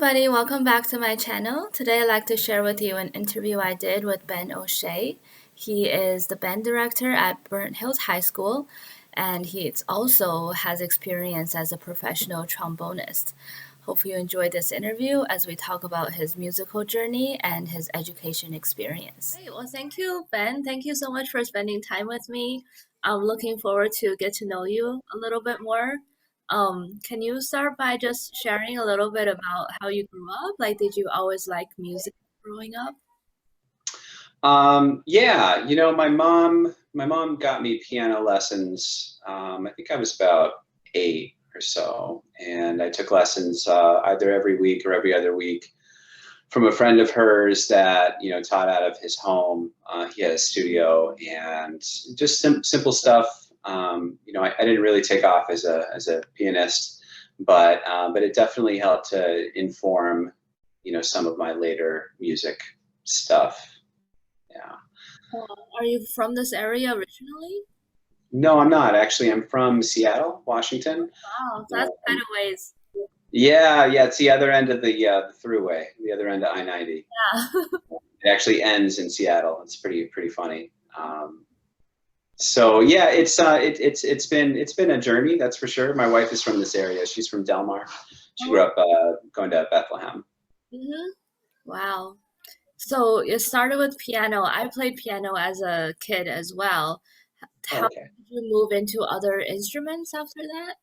everybody, welcome back to my channel. Today I'd like to share with you an interview I did with Ben O'Shea. He is the band director at Burnt Hills High School, and he also has experience as a professional trombonist. Hope you enjoyed this interview as we talk about his musical journey and his education experience. Great. Well, thank you, Ben. Thank you so much for spending time with me. I'm looking forward to get to know you a little bit more. Can you start by just sharing a little bit about how you grew up? Like, did you always like music growing up? Yeah, my mom got me piano lessons. I think I was about 8 or so, and I took lessons either every week or every other week from a friend of hers that taught out of his home. He had a studio and just simple stuff. I didn't really take off as a pianist, but it definitely helped to inform some of my later music stuff. Yeah. Uh, are you from this area originally? No, I'm not actually. I'm from Seattle, Washington. Wow, that's quite Um, a ways. yeah, it's the other end of the thruway, the other end of I-90. Yeah. It actually ends in Seattle. It's pretty funny. So yeah, it's been a journey, that's for sure. My wife is from this area. She's from Delmar. She grew Oh, up going to Bethlehem. hmm. Wow. So you started with piano. I played piano as a kid as well. Oh, How okay. did you move into other instruments after that?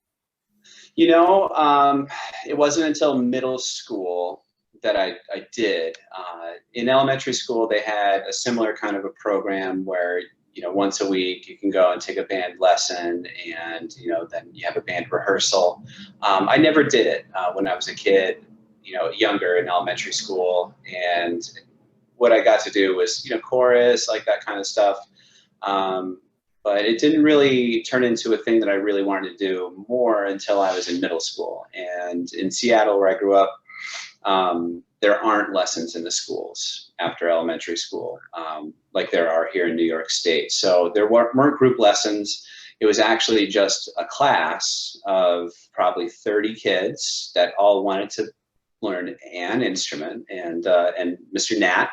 You know, um, it wasn't until middle school that I did. In elementary school, they had a similar kind of a program where, once a week you can go and take a band lesson and, then you have a band rehearsal. I never did it when I was a kid, younger in elementary school. And what I got to do was, chorus, like that kind of stuff. Um, but it didn't really turn into a thing that I really wanted to do more until I was in middle school. And in Seattle, where I grew up, there aren't lessons in the schools after elementary school, like there are here in New York State. So there weren't group lessons. It was actually just a class of probably 30 kids that all wanted to learn an instrument. And Mr. Nat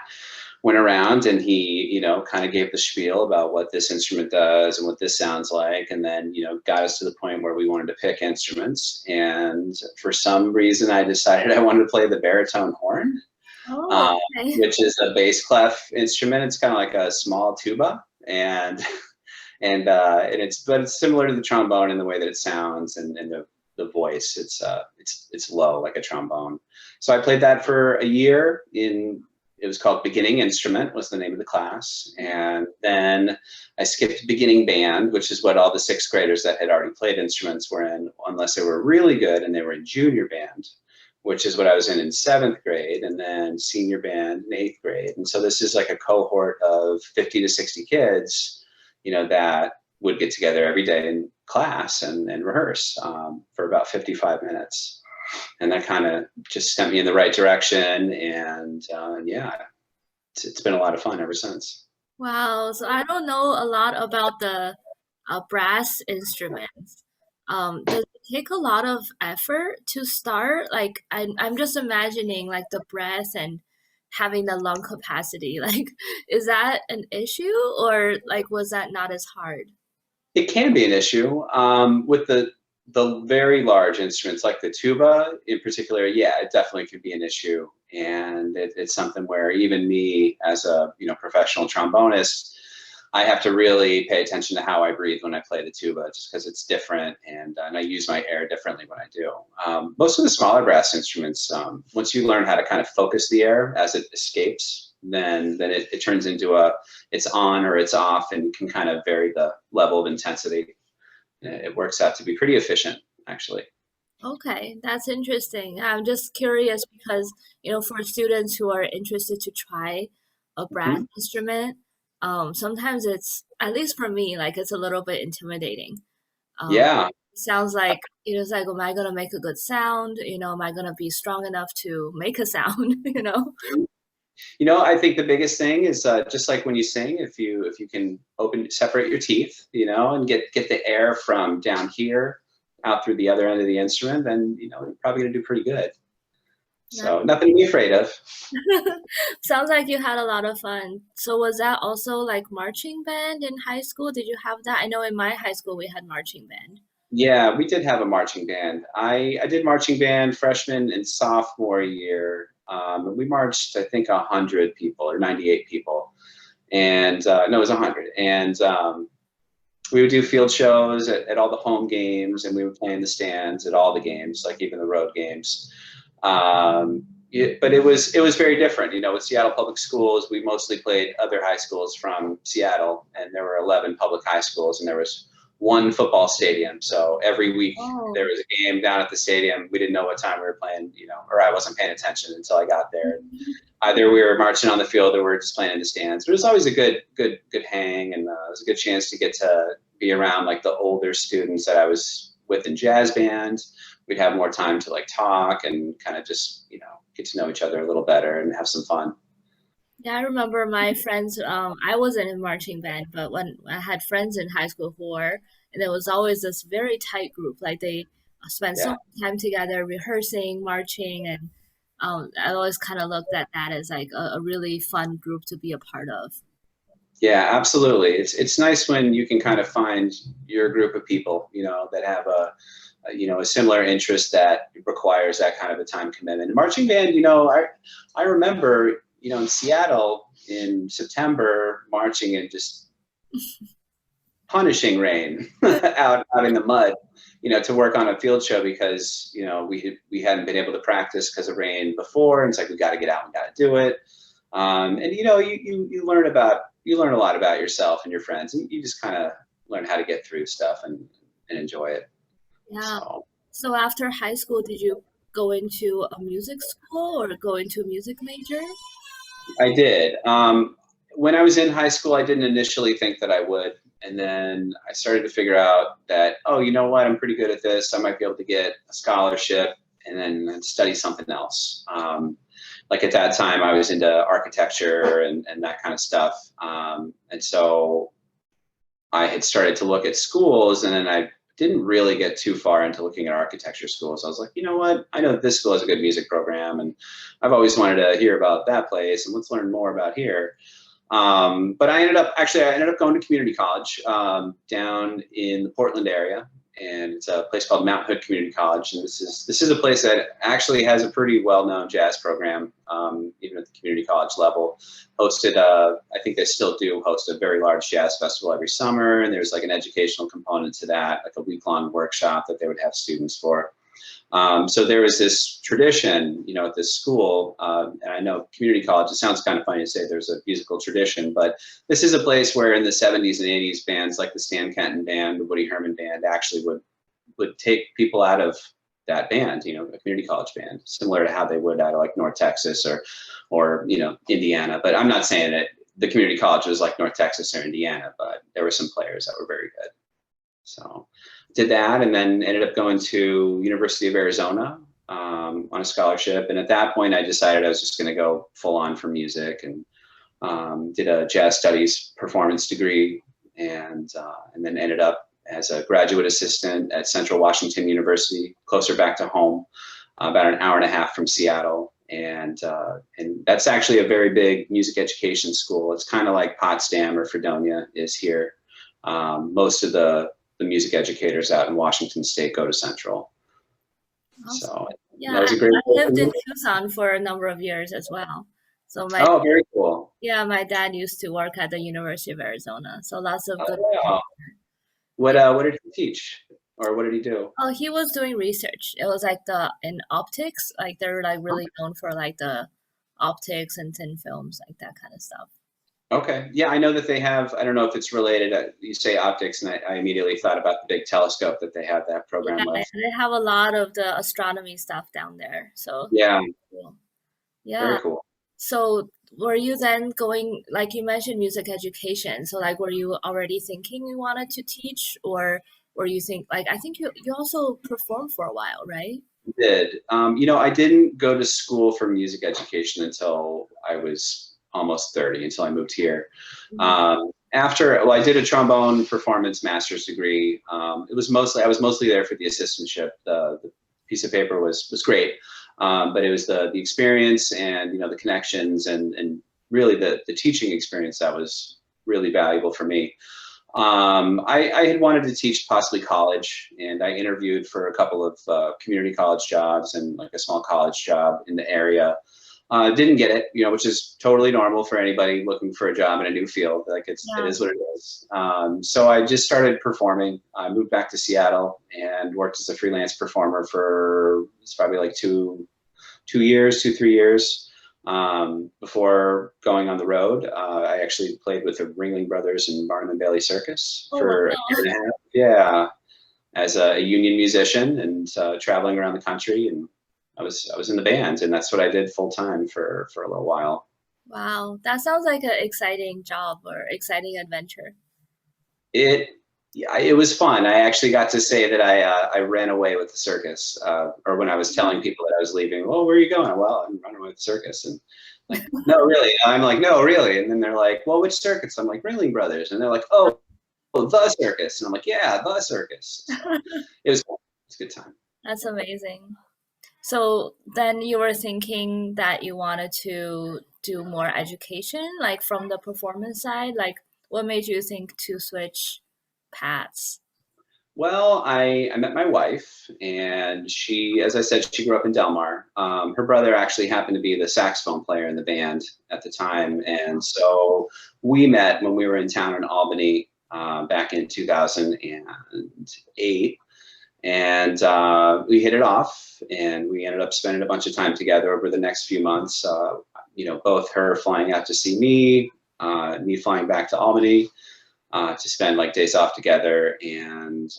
went around and he, kind of gave the spiel about what this instrument does and what this sounds like, and then, got us to the point where we wanted to pick instruments. And for some reason, I decided I wanted to play the baritone horn, Oh, um, okay. which is a bass clef instrument. It's kind of like a small tuba, and but it's similar to the trombone in the way that it sounds and the voice. It's low like a trombone. So I played that for a year in. It was called Beginning Instrument was the name of the class. And then I skipped beginning band, which is what all the sixth graders that had already played instruments were in, unless they were really good and they were in junior band, which is what I was in seventh grade, and then senior band in eighth grade. And so this is like a cohort of 50 to 60 kids, that would get together every day in class and rehearse for about 55 minutes. And that kind of just sent me in the right direction. And yeah, it's been a lot of fun ever since. Wow. So I don't know a lot about the brass instruments. Does it take a lot of effort to start? Like I'm just imagining like the breath and having the lung capacity. Like, is that an issue or like was that not as hard? It can be an issue with the very large instruments like the tuba in particular. Yeah, it definitely could be an issue, and it's something where even me as a professional trombonist, I have to really pay attention to how I breathe when I play the tuba, just because it's different, and I use my air differently when I do. Most of the smaller brass instruments, once you learn how to kind of focus the air as it escapes, then it turns into it's on or it's off, and you can kind of vary the level of intensity. It works out to be pretty efficient, actually. Okay, that's interesting. I'm just curious because, for students who are interested to try a brass Mhm. instrument, sometimes at least for me, like it's a little bit intimidating. Um, Yeah. sounds like it's like, am I gonna make a good sound? Am I gonna be strong enough to make a sound? I think the biggest thing is just like when you sing, if you can separate your teeth, and get the air from down here out through the other end of the instrument, then you're probably gonna do pretty good. So nothing to be afraid of. Sounds like you had a lot of fun. So was that also like marching band in high school? Did you have that? I know in my high school we had marching band. Yeah, we did have a marching band. I did marching band freshman and sophomore year. And we marched, I think, 100 people or 98 people. And no, it was 100. And we would do field shows at all the home games, and we would play in the stands at all the games, like even the road games. But it was very different. With Seattle Public Schools, we mostly played other high schools from Seattle, and there were 11 public high schools, and there was one football stadium. So every week there Oh. was a game down at the stadium. We didn't know what time we were playing, or I wasn't paying attention until I got there. Either we were marching on the field or we were just playing in the stands. But it was always a good hang, and it was a good chance to get to be around like the older students that I was with in jazz band. We'd have more time to like talk and kind of just get to know each other a little better and have some fun. Yeah, I remember my friends. I wasn't in marching band, but when I had friends in high school who were, and it was always this very tight group. Like they spent so Yeah, much time together, rehearsing, marching, and I always kind of looked at that as like a really fun group to be a part of. yeah, absolutely. It's nice when you can kind of find your group of people, that have a similar interest that requires that kind of a time commitment. And marching band, I remember, in Seattle in September, marching in just punishing rain out in the mud, to work on a field show because we hadn't been able to practice because of rain before, and it's like we got to get out and got to do it. And you learn a lot about yourself and your friends, and you just kind of learn how to get through stuff and enjoy it. Yeah. So So after high school, did you go into a music school or go into a music major? I did. When I was in high school, I didn't initially think that I would. And then I started to figure out that, oh, you know what? I'm pretty good at this. I might be able to get a scholarship and then study something else. Like at that time, I was into architecture and that kind of stuff. And so I had started to look at schools, and then I didn't really get too far into looking at architecture schools. I was like, you know what? I know that this school has a good music program, and I've always wanted to hear about that place, and let's learn more about here. But I ended up going to community college down in the Portland area, and it's a place called Mount Hood Community College. And this is a place that actually has a pretty well-known jazz program, even at the community college level. Hosted, I think they still do host a very large jazz festival every summer, and there's like an educational component to that, like a week-long workshop that they would have students for. So there was this tradition, at this school, and I know community college, it sounds kind of funny to say there's a musical tradition, but this is a place where in the 70s and 80s, bands like the Stan Kenton Band, the Woody Herman Band actually would take people out of that band, a community college band, similar to how they would out of like North Texas or Indiana. But I'm not saying that the community college was like North Texas or Indiana, but there were some players that were very good. So did that, and then ended up going to University of Arizona on a scholarship. And at that point, I decided I was just going to go full on for music, and did a jazz studies performance degree, and then ended up as a graduate assistant at Central Washington University, closer back to home, about an hour and a half from Seattle. And that's actually a very big music education school. It's kind of like Potsdam or Fredonia is here. Most of the music educators out in Washington State go to Central. Awesome. So Yeah, that was a great I place for lived in me. Tucson for a number of years as well. So Oh, very cool. my dad used to work at the University of Arizona. So lots of Oh, good. wow. What did he teach, or what did he do? Oh, he was doing research. It was like in optics, like they're like really known for like the optics and thin films, like that kind of stuff. Okay. Yeah, I know that they have, I don't know if it's related. You say optics, and I immediately thought about the big telescope that they have that Yeah, program with. they have a lot of the astronomy stuff down there. So Yeah, cool. Yeah. very cool. So were you then going, like you mentioned, music education? So like, were you already thinking you wanted to teach, or were you think like I think you also performed for a while, right? Did. I didn't go to school for music education until I was almost 30, until I moved here. Mhm. I did a trombone performance master's degree. I was mostly there for the assistantship. The piece of paper was great. But it was the experience and, the connections and really the teaching experience that was really valuable for me. I had wanted to teach possibly college, and I interviewed for a couple of community college jobs and like a small college job in the area. Didn't get it, which is totally normal for anybody looking for a job in a new field. Like it Yeah. is what it is. So I just started performing. I moved back to Seattle and worked as a freelance performer for it's probably like 3 years before going on the road. I actually played with the Ringling Brothers and Barnum and Bailey Circus Oh, for a wow. year and a half. Yeah, as a union musician and traveling around the country, and I was in the band, and that's what I did full time for a little while. Wow. That sounds like an exciting job or exciting adventure. It Yeah, it was fun. I actually got to say that I ran away with the circus, or when I was telling people that I was leaving, well, where are you going? Well, I'm running away with the circus, and like, no, really. I'm like, no, really. And then they're like, well, which circus? I'm like, Ringling Brothers, and they're like, oh, the circus, and I'm like, yeah, the circus. So it was cool. It's a good time. That's amazing. So then you were thinking that you wanted to do more education, like from the performance side? Like, what made you think to switch paths? Well, I met my wife, and she, as I said, she grew up in Delmar. Her brother actually happened to be the saxophone player in the band at the time, and so we met when we were in town in Albany back in 2008, and we hit it off, and we ended up spending a bunch of time together over the next few months. Both her flying out to see me flying back to Albany to spend like days off together. And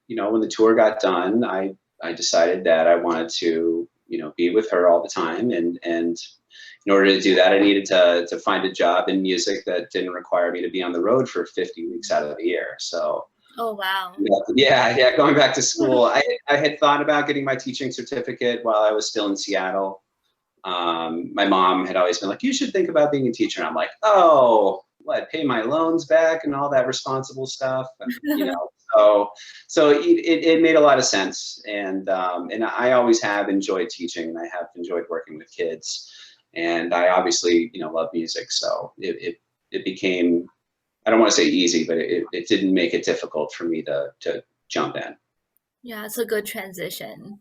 when the tour got done, I decided that I wanted to be with her all the time, and in order to do that, I needed to find a job in music that didn't require me to be on the road for 50 weeks out of the year. So Oh, wow. yeah, going back to school, I had thought about getting my teaching certificate while I was still in Seattle. My mom had always been like, you should think about being a teacher. And I'm like, oh, what, pay my loans back and all that responsible stuff. So it made a lot of sense. And I always have enjoyed teaching, and I have enjoyed working with kids. And I obviously, love music. So it became, I don't want to say easy, but it didn't make it difficult for me to jump in. Yeah, it's a good transition.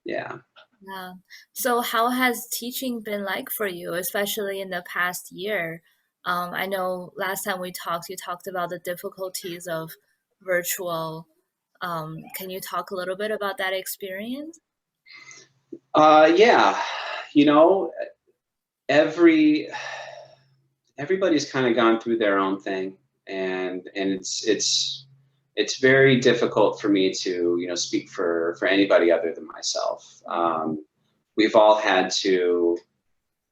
Yeah. Yeah. So how has teaching been like for you, especially in the past year? I know last time we talked, you talked about the difficulties of virtual. Can you talk a little bit about that experience? Yeah. You know, every everybody's kind of gone through their own thing, and it's very difficult for me to speak for anybody other than myself. We've all had to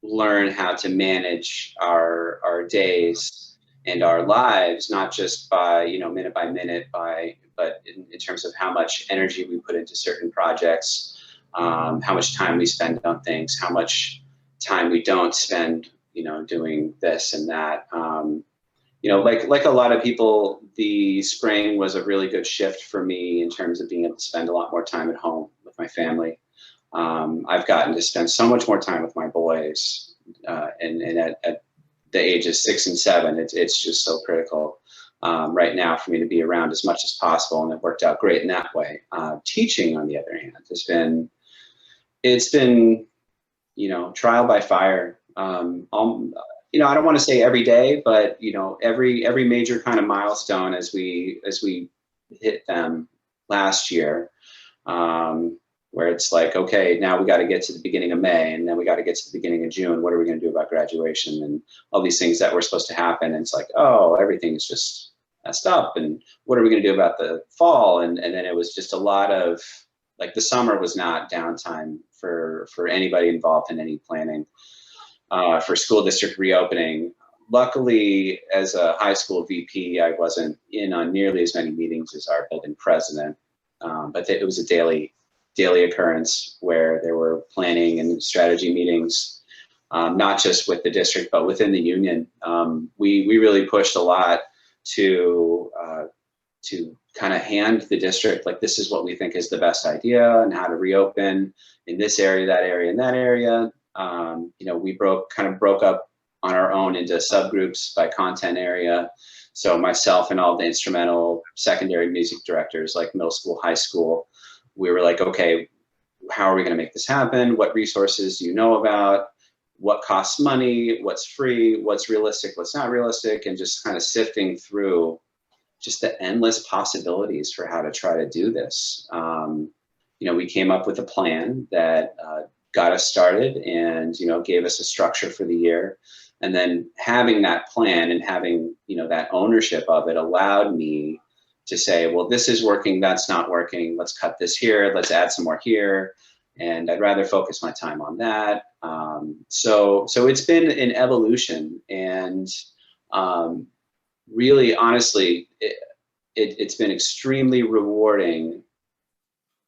learn how to manage our days and our lives, not just by minute by minute, but in terms of how much energy we put into certain projects, how much time we spend on things, how much time we don't spend doing this and that. Like a lot of people, the spring was a really good shift for me in terms of being able to spend a lot more time at home with my family. I've gotten to spend so much more time with my boys, and at the ages 6 and 7, it's just so critical right now for me to be around as much as possible, and it worked out great in that way. Teaching, on the other hand, it's been trial by fire. I don't want to say every day, but every major kind of milestone as we hit them last year, where it's like, okay, now we got to get to the beginning of May, and then we got to get to the beginning of June. What are we going to do about graduation and all these things that were supposed to happen? And it's like, oh, everything's just messed up. And what are we going to do about the fall? And then it was just a lot of, like, the summer was not downtime for anybody involved in any planning for school district reopening. Luckily, as a high school VP, I wasn't in on nearly as many meetings as our building president, but it was a daily occurrence where there were planning and strategy meetings, not just with the district, but within the union. We really pushed a lot to to kind of hand the district, like, this is what we think is the best idea and how to reopen in this area, that area, and that area. We kind of broke up on our own into subgroups by content area. So myself and all the instrumental secondary music directors, like middle school, high school, we were like, okay, how are we going to make this happen? What resources do you know about? What costs money? What's free? What's realistic? What's not realistic? And just kind of sifting through just the endless possibilities for how to try to do this. We came up with a plan that got us started and, gave us a structure for the year. And then having that plan and having, that ownership of it allowed me to say, well, this is working, that's not working. Let's cut this here. Let's add some more here. And I'd rather focus my time on that. So it's been an evolution, and really, honestly, it's been extremely rewarding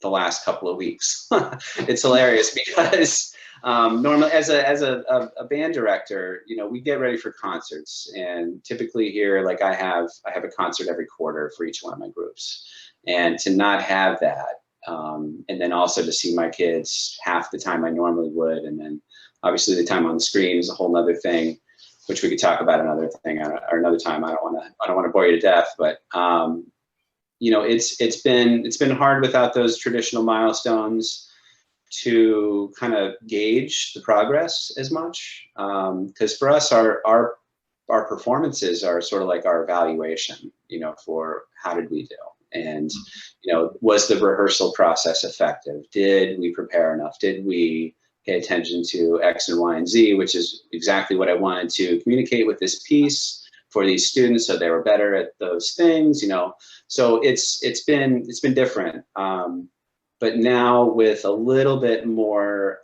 the last couple of weeks. It's hilarious because normally as a band director, we get ready for concerts, and typically here, like I have a concert every quarter for each one of my groups, and to not have that, and then also to see my kids half the time I normally would, and then obviously the time on the screen is a whole nother thing, which we could talk about another thing or another time. I don't want to bore you to death, but it's been hard without those traditional milestones to kind of gauge the progress as much, because for us, our performances are sort of like our evaluation, for how did we do, and was the rehearsal process effective? Did we prepare enough? Did we pay attention to X and Y and Z, which is exactly what I wanted to communicate with this piece for these students, so they were better at those things, So it's been different, but now with a little bit more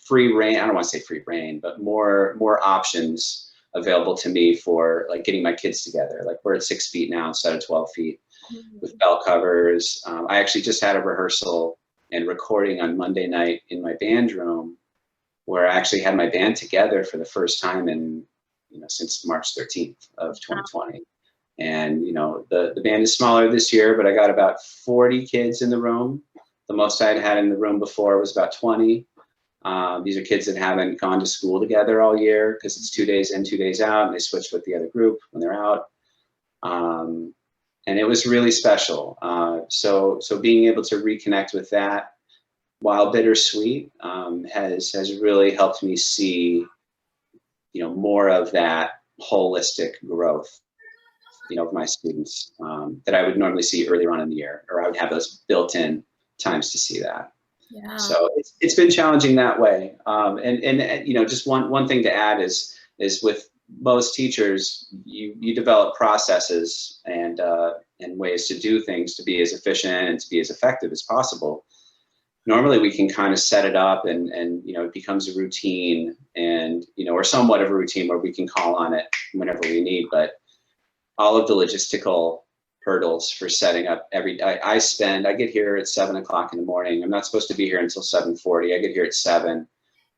free reign. I don't want to say free reign, but more options available to me for like getting my kids together. Like, we're at 6 feet now instead of 12 feet with bell covers. I actually just had a rehearsal and recording on Monday night in my band room, where I actually had my band together for the first time in, since March 13th of 2020. And, the band is smaller this year, but I got about 40 kids in the room. The most I'd had in the room before was about 20. These are kids that haven't gone to school together all year, because it's 2 days in, 2 days out, and they switch with the other group when they're out. And it was really special. So being able to reconnect with that, while bittersweet, has really helped me see, more of that holistic growth, of my students, that I would normally see earlier on in the year, or I would have those built-in times to see that. Yeah. So it's been challenging that way. And just one thing to add is with most teachers, you develop processes and ways to do things to be as efficient and to be as effective as possible. Normally we can kind of set it up and it becomes a routine, and or somewhat of a routine where we can call on it whenever we need. But all of the logistical hurdles for setting up I get here at 7 o'clock in the morning. I'm not supposed to be here until 7:40. I get here at 7,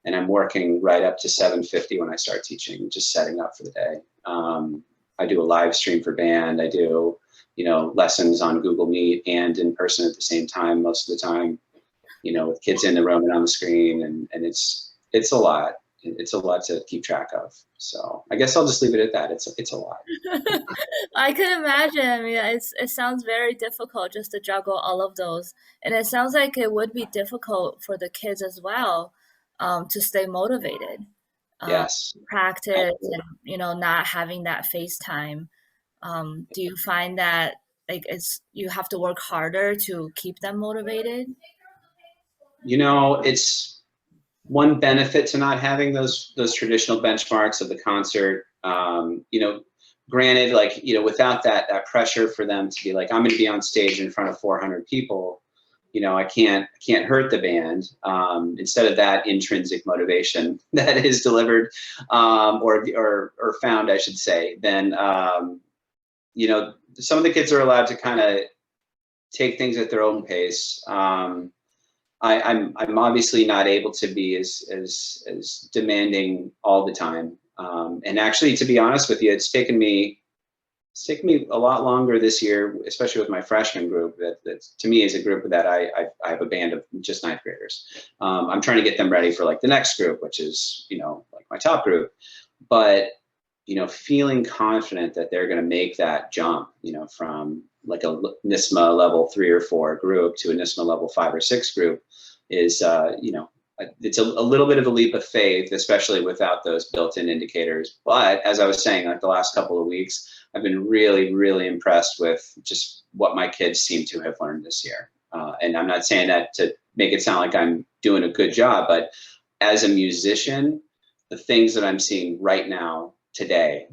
and I'm working right up to 7:50 when I start teaching, just setting up for the day. I do a live stream for band. I do, lessons on Google Meet and in person at the same time most of the time, with kids in the room and on the screen, and it's a lot. It's a lot to keep track of. So I guess I'll just leave it at that. It's a lot. I can imagine. I mean, it sounds very difficult just to juggle all of those, and it sounds like it would be difficult for the kids as well, to stay motivated, Yes. practice, and not having that face time. Do you find that like you have to work harder to keep them motivated? It's one benefit to not having those traditional benchmarks of the concert. Granted, like, without that pressure for them to be like, I'm going to be on stage in front of 400 people, I can't hurt the band. Instead of that intrinsic motivation that is delivered, or found, I should say, then some of the kids are allowed to kind of take things at their own pace. I'm obviously not able to be as demanding all the time. And actually, to be honest with you, it's taken me It's taken me a lot longer this year, especially with my freshman group. That to me is a group that I have a band of just ninth graders. I'm trying to get them ready for like the next group, which is like my top group. But feeling confident that they're going to make that jump, from like a NISMA level 3 or 4 group to a NISMA level 5 or 6 group is, it's a little bit of a leap of faith, especially without those built-in indicators. But as I was saying, like the last couple of weeks, I've been really, really impressed with just what my kids seem to have learned this year. And I'm not saying that to make it sound like I'm doing a good job, but as a musician, the things that I'm seeing right now, today,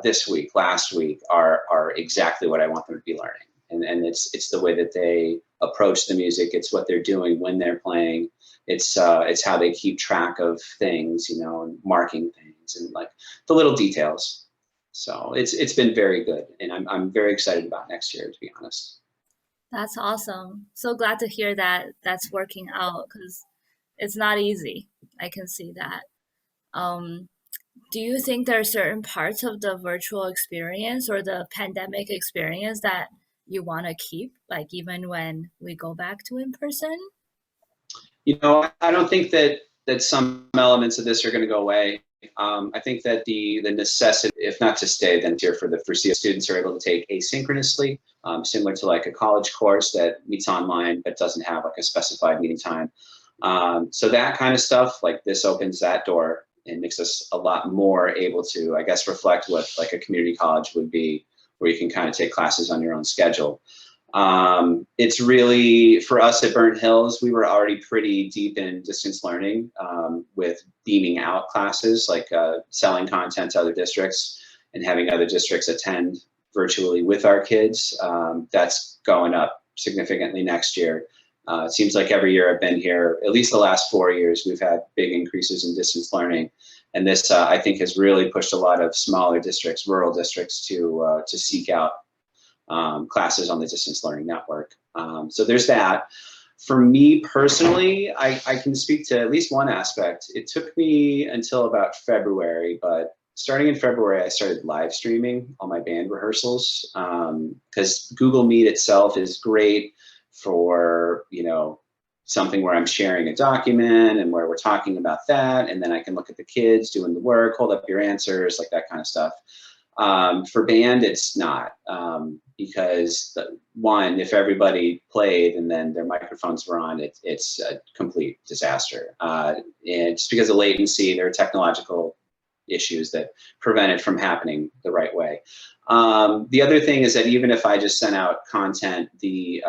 this week, last week, are exactly what I want them to be learning. And it's the way that they approach the music. It's what they're doing when they're playing. It's how they keep track of things, and marking things and like the little details. So it's been very good, and I'm very excited about next year, to be honest. That's awesome. So glad to hear that that's working out because it's not easy. I can see that. Um, do you think there are certain parts of the virtual experience or the pandemic experience that you want to keep, like even when we go back to in person? I don't think that some elements of this are going to go away. I think that the necessity, if not to stay, then here for the foreseeable, students are able to take asynchronously, similar to like a college course that meets online but doesn't have like a specified meeting time. So that kind of stuff, like this opens that door and makes us a lot more able to, I guess, reflect what like a community college would be, where you can kind of take classes on your own schedule. It's really, for us at Burnt Hills, we were already pretty deep in distance learning, with beaming out classes, like selling content to other districts and having other districts attend virtually with our kids. That's going up significantly next year. It seems like every year I've been here, at least the last 4 years, we've had big increases in distance learning. And this, I think, has really pushed a lot of smaller districts, rural districts, to seek out classes on the distance learning network. So there's that. For me personally, I can speak to at least one aspect. It took me until about February, but starting in February, I started live streaming all my band rehearsals, because Google Meet itself is great for, something where I'm sharing a document and where we're talking about that. And then I can look at the kids doing the work, hold up your answers, like that kind of stuff. For band, it's not, because one, if everybody played and then their microphones were on, it's a complete disaster. And just because of latency, there are technological issues that prevent it from happening the right way. The other thing is that even if I just sent out content, the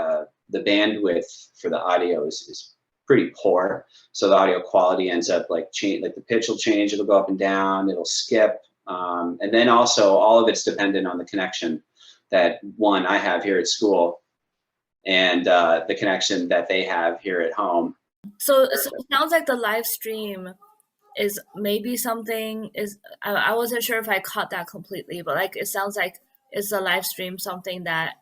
bandwidth for the audio is pretty poor. So the audio quality ends up like the pitch will change, it'll go up and down, it'll skip. And then also all of it's dependent on the connection that one I have here at school and the connection that they have here at home. So it sounds like the live stream is maybe something is I wasn't sure if I caught that completely, but like it sounds like is the live stream something that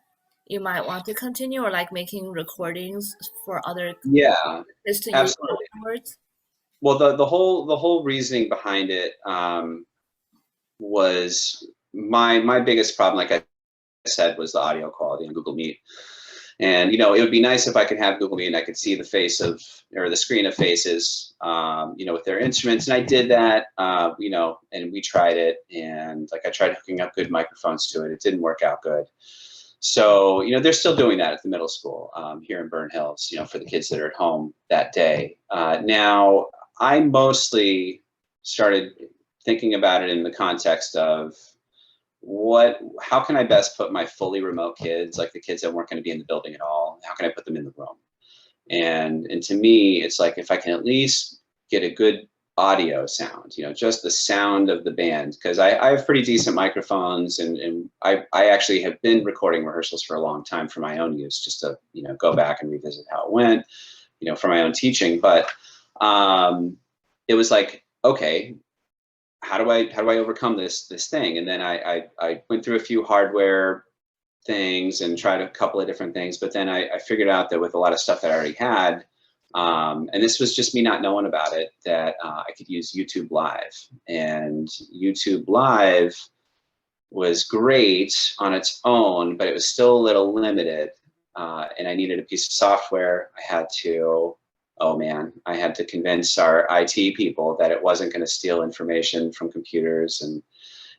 you might want to continue or like making recordings for other Yeah, kids to use absolutely. afterwards? Well, the whole reasoning behind it, was my biggest problem, like I said, was the audio quality on Google Meet. And it would be nice if I could have Google Meet and I could see the face of, or the screen of faces, with their instruments. And I did that, and we tried it, and like I tried hooking up good microphones to it. It didn't work out good. So they're still doing that at the middle school, here in Burnt Hills, for the kids that are at home that day. Now I mostly started thinking about it in the context of how can I best put my fully remote kids, like the kids that weren't going to be in the building at all, how can I put them in the room? And to me, it's like if I can at least get a good audio sound, just the sound of the band, because I have pretty decent microphones, and I actually have been recording rehearsals for a long time for my own use, just to go back and revisit how it went, for my own teaching. But it was like, okay, how do I overcome this thing? And then I went through a few hardware things and tried a couple of different things, but then I figured out that with a lot of stuff that I already had, and this was just me not knowing about it, that I could use YouTube Live. And YouTube Live was great on its own, but it was still a little limited. And I needed a piece of software. Oh man, I had to convince our IT people that it wasn't going to steal information from computers, and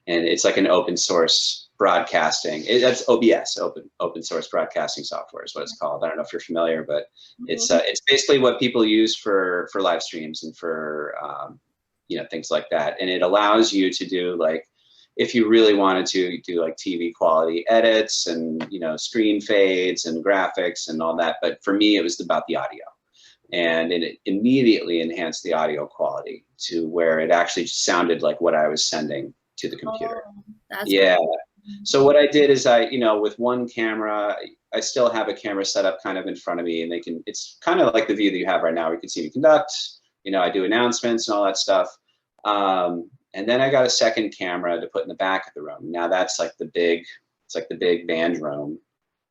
it's like an open source broadcasting. That's OBS, open source broadcasting software is what it's called. I don't know if you're familiar, but Mhm. it's basically what people use for live streams and for things like that. And it allows you to do, like, if you really wanted to do like TV quality edits and screen fades and graphics and all that. But for me, it was about the audio, and it immediately enhanced the audio quality to where it actually sounded like what I was sending to the computer. Oh, that's Yeah. cool. So what I did is with one camera, I still have a camera set up kind of in front of me, and it's kind of like the view that you have right now, where you can see me conduct, I do announcements and all that stuff. And then I got a second camera to put in the back of the room. Now it's like the big band room,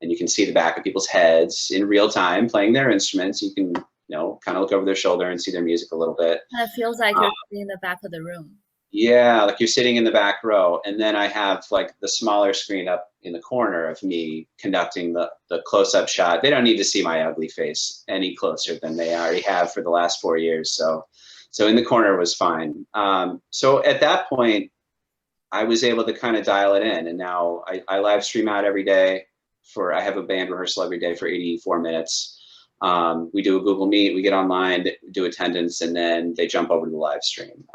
and you can see the back of people's heads in real time playing their instruments. You can, kind of look over their shoulder and see their music a little bit. And it feels like you're sitting in the back of the room. Yeah, like you're sitting in the back row, and then I have like the smaller screen up in the corner of me conducting the close-up shot. They don't need to see my ugly face any closer than they already have for the last 4 years. So in the corner was fine. So at that point, I was able to kind of dial it in, and now I live stream out every day. I have a band rehearsal every day for 84 minutes. We do a Google Meet, we get online, do attendance, and then they jump over to the live stream.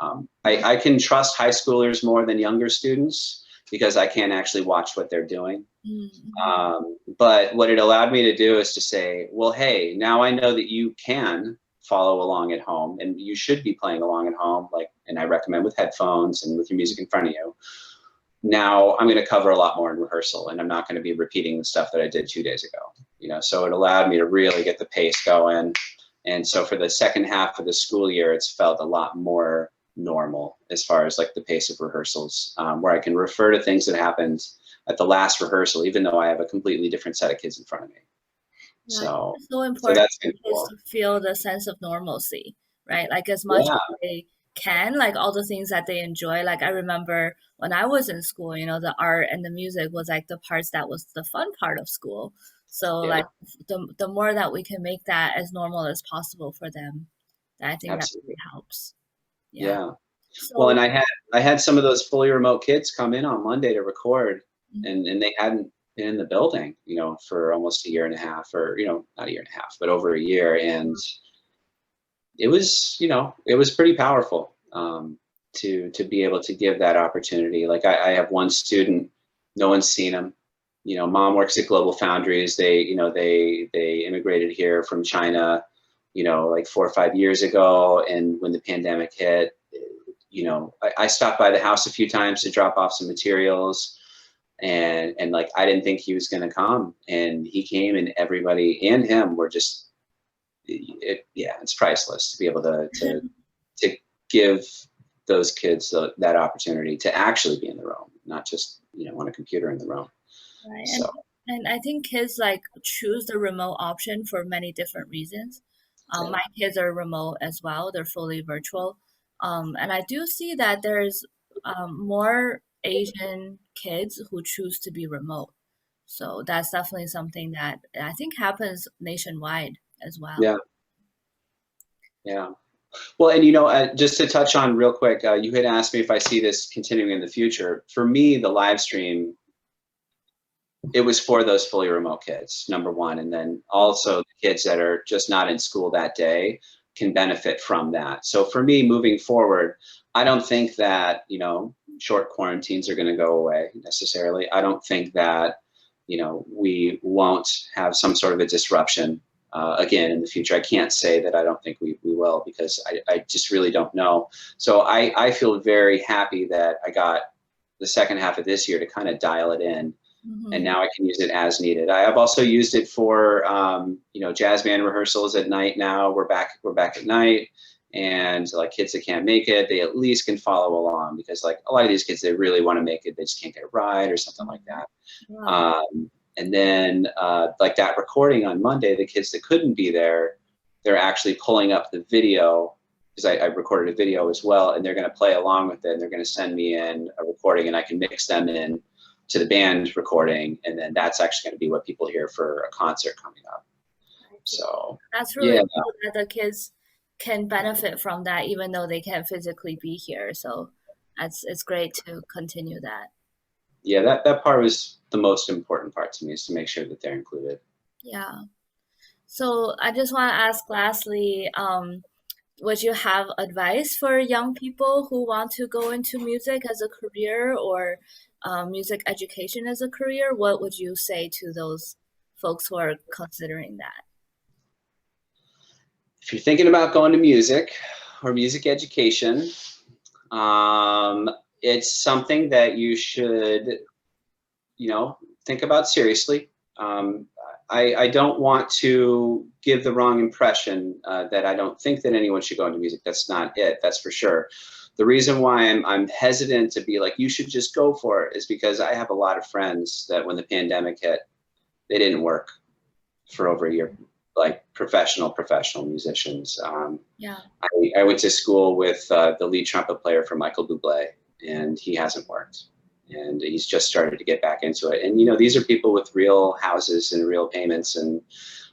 I can trust high schoolers more than younger students because I can't actually watch what they're doing. Mm-hmm. But what it allowed me to do is to say, well, hey, now I know that you can follow along at home, and you should be playing along at home, and I recommend with headphones and with your music in front of you. Now I'm going to cover a lot more in rehearsal, and I'm not going to be repeating the stuff that I did 2 days ago. So it allowed me to really get the pace going. And so for the second half of the school year, it's felt a lot more normal as far as like the pace of rehearsals, where I can refer to things that happened at the last rehearsal, even though I have a completely different set of kids in front of me. Yeah, I think So, it's so so important that's for been kids cool. to feel the sense of normalcy, right? Like as much Yeah, as they can, like all the things that they enjoy. Like I remember when I was in school, the art and the music was like the parts that was the fun part of school. So yeah, like the more that we can make that as normal as possible for them, I think that really absolutely. helps. Yeah. Yeah. Well, and So I had some of those fully remote kids come in on Monday to record, mhm, and they hadn't been in the building, for almost a year and a half, or not a year and a half, but over a year, and it was pretty powerful, to be able to give that opportunity. Like I have one student, no one's seen him. Mom works at Global Foundries. They immigrated here from China, like 4 or 5 years ago, and when the pandemic hit, I stopped by the house a few times to drop off some materials, and like I didn't think he was going to come, and he came, and everybody and him were just yeah, it's priceless to be able to give those kids that opportunity to actually be in the room, not just on a computer in the room. right. So And I think kids like choose the remote option for many different reasons. yeah, My kids are remote as well. They're fully virtual. And I do see that there's more Asian kids who choose to be remote. So that's definitely something that I think happens nationwide as well. yeah, yeah. Well, and just to touch on real quick, you had asked me if I see this continuing in the future. For me, the live stream, it was for those fully remote kids, number one. And then also the kids that are just not in school that day can benefit from that. So for me, moving forward, I don't think that, short quarantines are going to go away necessarily. I don't think that, we won't have some sort of a disruption again in the future. I can't say that I don't think we will, because I just really don't know. So I feel very happy that I got the second half of this year to kind of dial it in, and Hmm. now I can use it as needed. I have also used it for jazz band rehearsals at night. Now we're back at night, and like kids that can't make it, they at least can follow along, because like a lot of these kids, they really want to make it, they just can't get a ride or something like that. Wow. And then like that recording on Monday, the kids that couldn't be there, they're actually pulling up the video, because I recorded a video as well, and they're going to play along with it, and they're going to send me in a recording, and I can mix them in to the band recording, and then that's actually going to be what people hear for a concert coming up. I see. So That's really yeah, cool that the kids can benefit from that even though they can't physically be here. So it's great to continue that. yeah, that part was the most important part to me, is to make sure that they're included. Yeah. So I just want to ask lastly, would you have advice for young people who want to go into music as a career or music education as a career? What would you say to those folks who are considering that? If you're thinking about going to music or music education, um, it's something that you should, think about seriously. Um, I don't want to give the wrong impression that I don't think that anyone should go into music. That's not it. That's for sure. The reason why I'm hesitant to be like, you should just go for it, is because I have a lot of friends that when the pandemic hit, they didn't work for over a year, like professional musicians. Yeah. I went to school with the lead trumpet player for Michael Bublé, and he hasn't worked. And he's just started to get back into it. And, these are people with real houses and real payments. And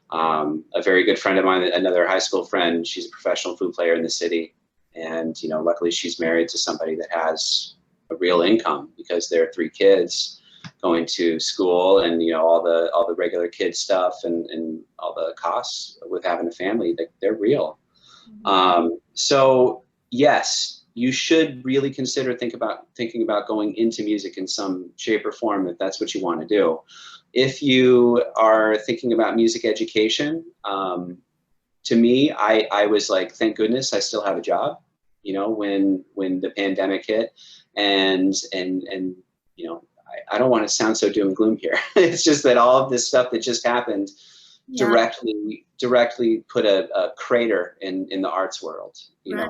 a very good friend of mine, another high school friend, she's a professional flute player in the city. And, luckily she's married to somebody that has a real income, because there are three kids going to school, and all the regular kid stuff, and all the costs with having a family, they're real. Mhm. So yes, you should really consider thinking about going into music in some shape or form, if that's what you want to do. If you are thinking about music education, to me, I was like, thank goodness I still have a job. When the pandemic hit, and I don't want to sound so doom and gloom here. It's just that all of this stuff that just happened Yeah, directly put a crater in the arts world, right.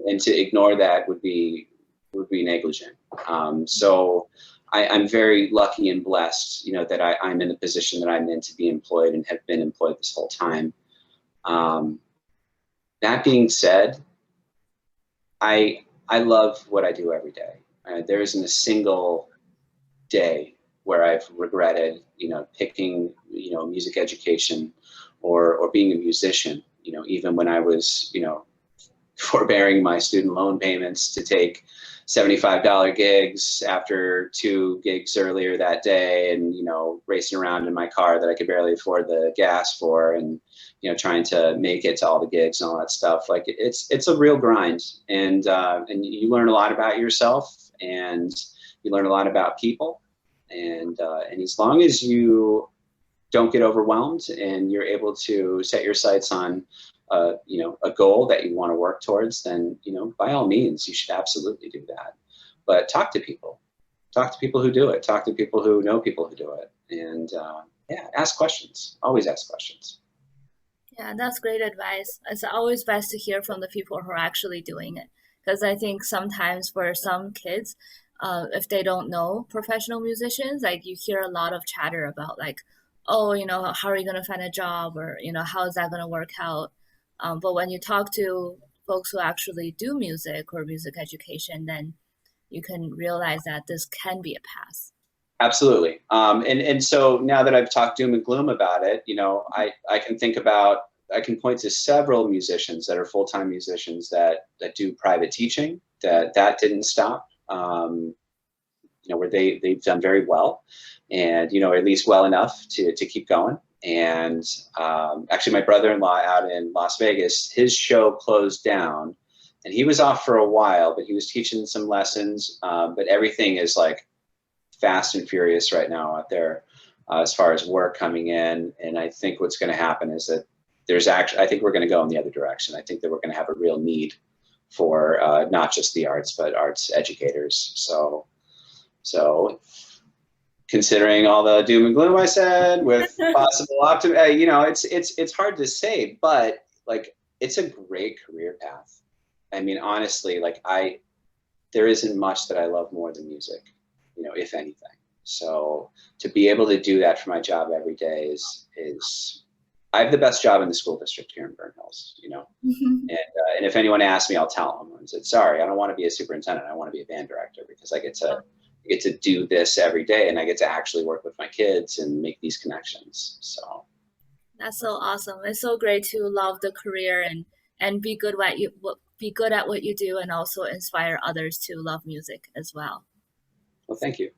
and to ignore that would be negligent. So I'm very lucky and blessed, that I'm in the position that I'm in, to be employed and have been employed this whole time. Um, that being said, I love what I do every day. There isn't a single day where I've regretted, picking, music education, or being a musician. Even when I was, forbearing my student loan payments to take $75 gigs after two gigs earlier that day, and racing around in my car that I could barely afford the gas for, and trying to make it to all the gigs and all that stuff. Like, it's a real grind, and you learn a lot about yourself, and you learn a lot about people, and as long as you don't get overwhelmed, and you're able to set your sights on a goal that you want to work towards, then by all means you should absolutely do that. But talk to people who do it, talk to people who know people who do it, and yeah, ask questions, always ask questions. Yeah, that's great advice. It's always best to hear from the people who are actually doing it. Because I think sometimes for some kids, if they don't know professional musicians, like you hear a lot of chatter about like, oh, how are you going to find a job, or, how is that going to work out? But when you talk to folks who actually do music or music education, then you can realize that this can be a path. Absolutely. And so now that I've talked doom and gloom about it, I can I can point to several musicians that are full-time musicians that do private teaching, that didn't stop. Where they've done very well, and at least well enough to keep going. And actually, my brother-in-law out in Las Vegas, his show closed down, and he was off for a while, but he was teaching some lessons. But everything is like fast and furious right now out there, as far as work coming in. And I think what's going to happen is that I think we're going to go in the other direction. I think that we're going to have a real need for not just the arts, but arts educators. So considering all the doom and gloom I said, with possible optimism, it's hard to say, but like, it's a great career path. I mean, honestly, like, there isn't much that I love more than music, if anything. So to be able to do that for my job every day is I have the best job in the school district here in Burnt Hills, and if anyone asks me, I'll tell them. I said, sorry, I don't want to be a superintendent. I want to be a band director, because I get to, get to do this every day, and I get to actually work with my kids and make these connections. So That's so awesome. It's so great to love the career and be good at be good at what you do and also inspire others to love music as well. well, thank you.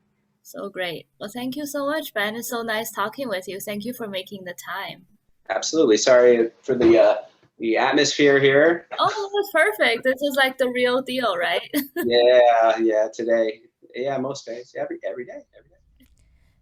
So great. Well, thank you so much, Ben. It's so nice talking with you. Thank you for making the time. Absolutely. Sorry for the atmosphere here. Oh, that was perfect. This is like the real deal, right? Yeah, yeah. Today, yeah, most days, every day, every day.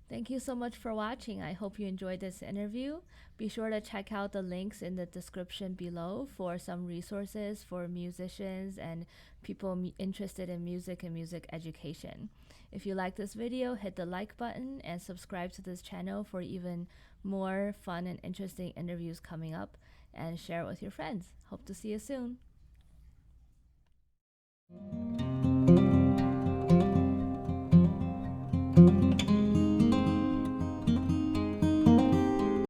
Thank you so much for watching. I hope you enjoyed this interview. Be sure to check out the links in the description below for some resources for musicians and people interested in music and music education. If you like this video, hit the like button and subscribe to this channel for even more fun and interesting interviews coming up, and share it with your friends. Hope to see you soon.